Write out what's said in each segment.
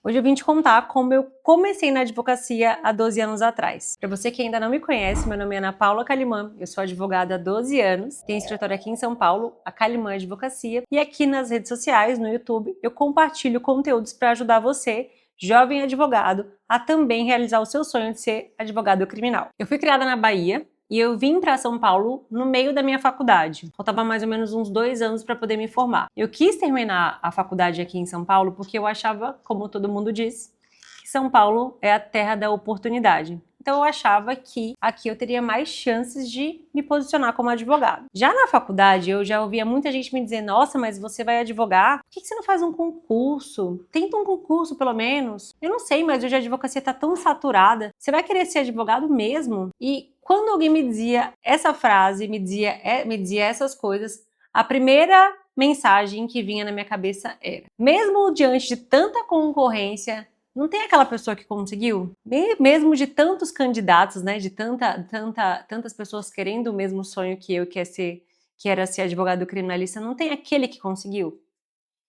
Hoje eu vim te contar como eu comecei na advocacia há 12 anos atrás. Para você que ainda não me conhece, meu nome é Ana Paula Calimã, eu sou advogada há 12 anos, tenho escritório aqui em São Paulo, a Calimã Advocacia, e aqui nas redes sociais, no YouTube, eu compartilho conteúdos para ajudar você, jovem advogado, a também realizar o seu sonho de ser advogado criminal. Eu fui criada na Bahia, e eu vim para São Paulo no meio da minha faculdade. Faltava mais ou menos uns 2 anos para poder me formar. Eu quis terminar a faculdade aqui em São Paulo porque eu achava, como todo mundo diz, que São Paulo é a terra da oportunidade. Então eu achava que aqui eu teria mais chances de me posicionar como advogado. Já na faculdade, eu já ouvia muita gente me dizer: nossa, mas você vai advogar? Por que você não faz um concurso? Tenta um concurso, pelo menos. Eu não sei, mas hoje a advocacia está tão saturada. Você vai querer ser advogado mesmo? E quando alguém me dizia essa frase, me dizia essas coisas, a primeira mensagem que vinha na minha cabeça era: mesmo diante de tanta concorrência, não tem aquela pessoa que conseguiu? Mesmo de tantos candidatos, né, de tantas pessoas querendo o mesmo sonho que eu, que era ser advogado criminalista, não tem aquele que conseguiu?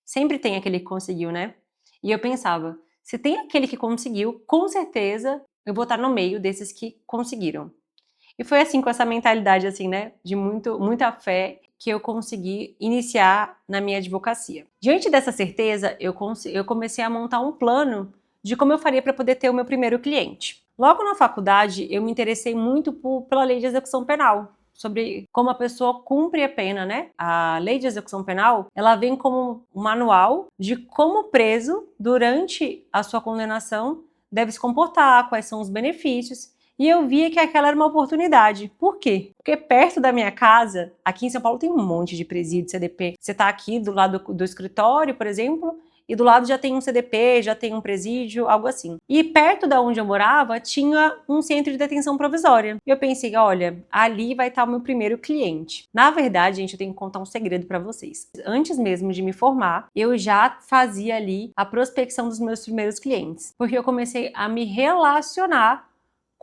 Sempre tem aquele que conseguiu, né? E eu pensava, se tem aquele que conseguiu, com certeza eu vou estar no meio desses que conseguiram. E foi assim, com essa mentalidade, assim, né, de muita fé, que eu consegui iniciar na minha advocacia. Diante dessa certeza, eu comecei a montar um plano de como eu faria para poder ter o meu primeiro cliente. Logo na faculdade, eu me interessei muito pela lei de execução penal, sobre como a pessoa cumpre a pena, né? A lei de execução penal, ela vem como um manual de como o preso, durante a sua condenação, deve se comportar, quais são os benefícios. E eu via que aquela era uma oportunidade. Por quê? Porque perto da minha casa, aqui em São Paulo tem um monte de presídio, CDP. Você está aqui do lado do escritório, por exemplo, e do lado já tem um CDP, já tem um presídio, algo assim. E perto da onde eu morava, tinha um centro de detenção provisória. E eu pensei, olha, ali vai estar o meu primeiro cliente. Na verdade, gente, eu tenho que contar um segredo para vocês. Antes mesmo de me formar, eu já fazia ali a prospecção dos meus primeiros clientes. Porque eu comecei a me relacionar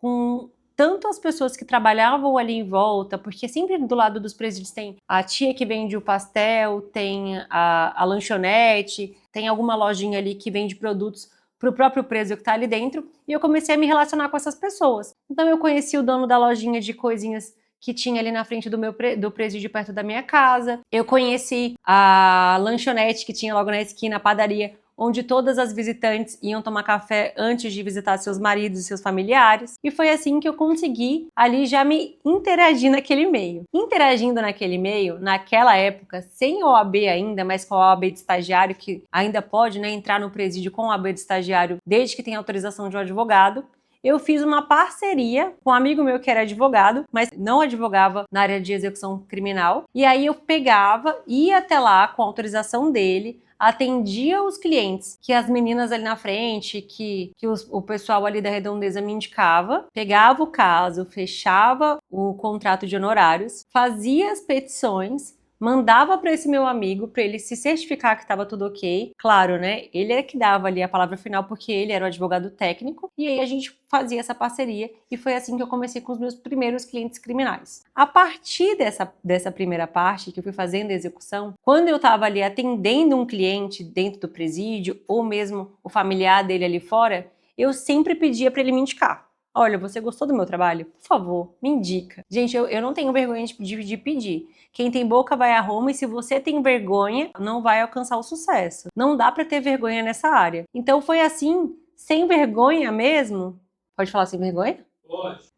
com tanto as pessoas que trabalhavam ali em volta, porque sempre do lado dos presídios tem a tia que vende o pastel, tem a lanchonete, tem alguma lojinha ali que vende produtos para o próprio preso que está ali dentro, e eu comecei a me relacionar com essas pessoas. Então eu conheci o dono da lojinha de coisinhas que tinha ali na frente do presídio perto da minha casa, eu conheci a lanchonete que tinha logo na esquina, a padaria, onde todas as visitantes iam tomar café antes de visitar seus maridos e seus familiares. E foi assim que eu consegui ali já me interagir naquele meio. Interagindo naquele meio, naquela época, sem OAB ainda, mas com a OAB de estagiário, que ainda pode, né, entrar no presídio com a OAB de estagiário desde que tenha autorização de um advogado, eu fiz uma parceria com um amigo meu que era advogado, mas não advogava na área de execução criminal. E aí eu pegava, ia até lá com a autorização dele, atendia os clientes que as meninas ali na frente, que o pessoal ali da redondeza me indicava, pegava o caso, fechava o contrato de honorários, fazia as petições, mandava para esse meu amigo para ele se certificar que estava tudo ok. Claro, né? Ele é que dava ali a palavra final porque ele era o advogado técnico, e aí a gente fazia essa parceria, e foi assim que eu comecei com os meus primeiros clientes criminais. A partir dessa primeira parte que eu fui fazendo a execução, quando eu estava ali atendendo um cliente dentro do presídio ou mesmo o familiar dele ali fora, eu sempre pedia para ele me indicar. Olha, você gostou do meu trabalho? Por favor, me indica. Gente, eu não tenho vergonha de pedir. Quem tem boca vai a Roma, e se você tem vergonha, não vai alcançar o sucesso. Não dá para ter vergonha nessa área. Então foi assim, sem vergonha mesmo. Pode falar sem vergonha? Pode.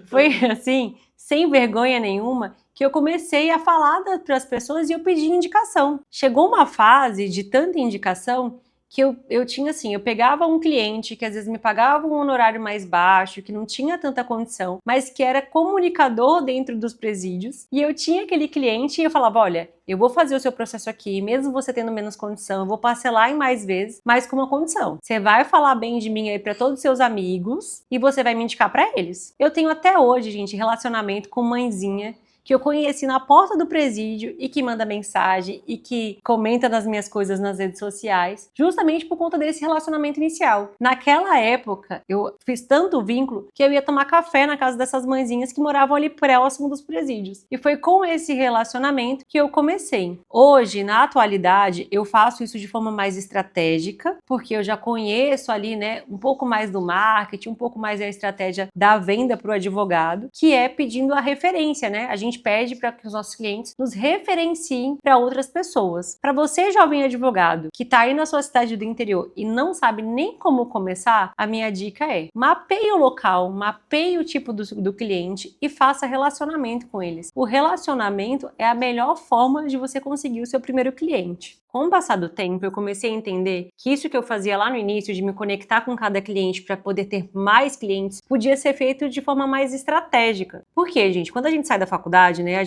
Foi assim, sem vergonha nenhuma, que eu comecei a falar para as pessoas e eu pedi indicação. Chegou uma fase de tanta indicação que eu tinha assim, eu pegava um cliente que às vezes me pagava um honorário mais baixo, que não tinha tanta condição, mas que era comunicador dentro dos presídios, e eu tinha aquele cliente e eu falava, olha, eu vou fazer o seu processo aqui, mesmo você tendo menos condição, eu vou parcelar em mais vezes, mas com uma condição. Você vai falar bem de mim aí para todos os seus amigos e você vai me indicar para eles. Eu tenho até hoje, gente, relacionamento com mãezinha que eu conheci na porta do presídio e que manda mensagem e que comenta nas minhas coisas nas redes sociais, justamente por conta desse relacionamento inicial. Naquela época, eu fiz tanto vínculo que eu ia tomar café na casa dessas mãezinhas que moravam ali próximo dos presídios. E foi com esse relacionamento que eu comecei. Hoje, na atualidade, eu faço isso de forma mais estratégica, porque eu já conheço ali, né, um pouco mais do marketing, um pouco mais da estratégia da venda para o advogado, que é pedindo a referência, né? A gente pede para que os nossos clientes nos referenciem para outras pessoas. Para você, jovem advogado, que está aí na sua cidade do interior e não sabe nem como começar, a minha dica é: mapeie o local, mapeie o tipo do cliente e faça relacionamento com eles. O relacionamento é a melhor forma de você conseguir o seu primeiro cliente. Com o passar do tempo, eu comecei a entender que isso que eu fazia lá no início, de me conectar com cada cliente para poder ter mais clientes, podia ser feito de forma mais estratégica. Por quê, gente? Quando a gente sai da faculdade, né,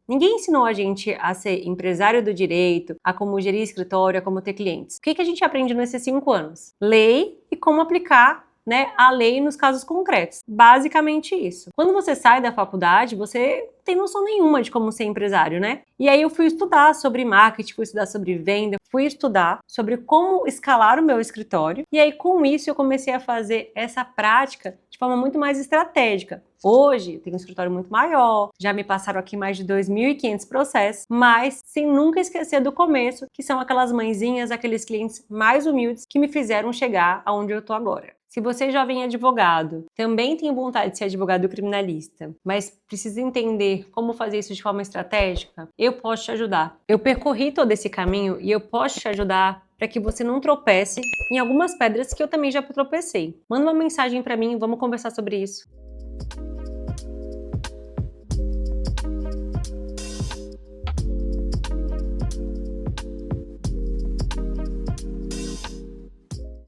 ninguém ensinou a gente a ser empresário do direito, a como gerir escritório, a como ter clientes. O que a gente aprende nesses 5 anos? Lei e como aplicar, né, a lei nos casos concretos. Basicamente isso. Quando você sai da faculdade, você tem noção nenhuma de como ser empresário, né? E aí eu fui estudar sobre marketing, fui estudar sobre venda, fui estudar sobre como escalar o meu escritório. E aí com isso eu comecei a fazer essa prática de forma muito mais estratégica. Hoje eu tenho um escritório muito maior, já me passaram aqui mais de 2.500 processos, mas sem nunca esquecer do começo, que são aquelas mãezinhas, aqueles clientes mais humildes que me fizeram chegar aonde eu tô agora. Se você, jovem advogado, também tem vontade de ser advogado criminalista, mas precisa entender como fazer isso de forma estratégica, eu posso te ajudar. Eu percorri todo esse caminho e eu posso te ajudar para que você não tropece em algumas pedras que eu também já tropecei. Manda uma mensagem para mim, vamos conversar sobre isso.